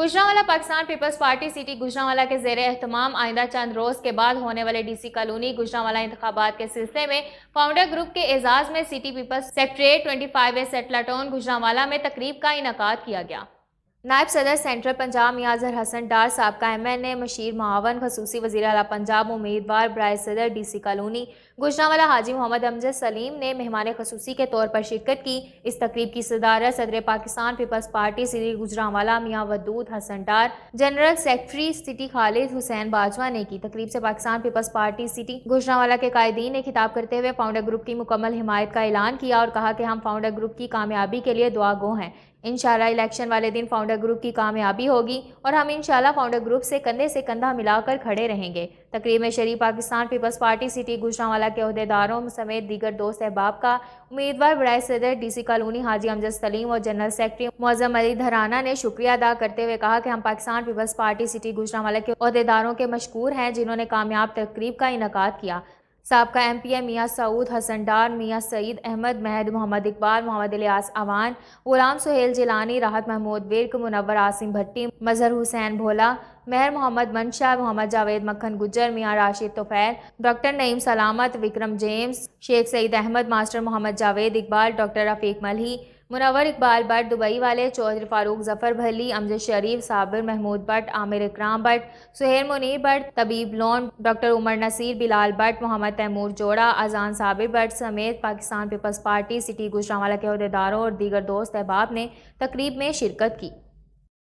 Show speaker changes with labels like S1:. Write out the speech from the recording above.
S1: Gujranwala Pakistan Peoples Party city Gujranwala के ज़ेर एहतमाम आइंदा चंद रोज़ के बाद होने वाले डीसी कॉलोनी गुजरांवाला इंतखाबात के सिलसिले में फाउंडर ग्रुप के एजाज़ में सिटी पीपल्स सेक्रेटरीट 25 सेटलाटोन गुजरांवाला में तकरीब का इनकाद किया गया। नायब सदर सेंट्रल पंजाब मियां अजहर हसन डार, साबका MNA मशीर मुआवन, खसूसी वज़ीर आला पंजाब उम्मीदवार बराए सदर DC कॉलोनी गुजरांवाला हाजी मोहम्मद अमजद सलीम ने मेहमान खसूसी के तौर पर शिरकत की। इस तकरीब की सदारत सदर Pakistan Peoples Party city Gujranwala Mian Wadood Hassan Dar, general secretary city Khalid Hussain Bajwa ने की। तकरीब से पाकिस्तान पीपल्स पार्टी सिटी गुजरांवाला के कायदीन ने खिताब करते हुए फाउंडर ग्रुप की मुकम्मल हिमायत का ऐलान किया और कहा कि हम फाउंडर ग्रुप की कामयाबी के लिए दुआ गो हैं। इंशाल्लाह इलेक्शन वाले दिन फाउंडर ग्रुप की कामयाबी होगी और हम इंशाल्लाह फाउंडर ग्रुप से कंधे से कंधा मिलाकर खड़े रहेंगे। तकरीब में शरीफ पाकिस्तान पीपल्स पार्टी सिटी गुजरांवाला के ओहदेदारों समेत दीगर दोस्त अहबाब का उम्मीदवार बराए सदर DC कॉलोनी हाजी अमजद सलीम और जनरल सेक्रेटरी मुअज़्ज़म अली धराना ने शुक्रिया अदा करते हुए कहा कि हम पाकिस्तान पीपल्स पार्टी सिटी गुजरांवाला के ओहदेदारों के मशकूर हैं जिन्होंने कामयाब तकरीब का इनकाद किया। साबका MPA मियां सऊद हसन डार, मियां सईद अहमद, महद मोहम्मद इकबाल, मोहम्मद इलियास अवान, गुलाम सुहेल जिलानी, राहत महमूद विर्क, मुनव्वर आसिम भट्टी, मजहर हुसैन भोला, महर मोहम्मद मनशा, Mohammad Javed Makhan Gujjar, Mian Rashid Tufail, doctor Naeem Salamat, Vikram James, Sheikh Saeed Ahmed, master Mohammad Javed Iqbal, doctor Rafiq Malhi, Munawwar Iqbal Bhatt, Dubai वाले, चौधरी फारूक जफर भली, अमजद शरीफ, साबिर महमूद भट्ट, आमिर इकराम भट्ट, सुहेल मुनीर भट्ट, तबीब लोन, डॉक्टर उमर नसीर, बिलाल भट्ट, मोहम्मद तैमूर जोड़ा, अजान साबिर भट्ट समेत पाकिस्तान पीपल्स पार्टी सिटी गुजरांवाला के ओहदेदारों और दीगर दोस्त अहबाब ने तकरीब में शिरकत की।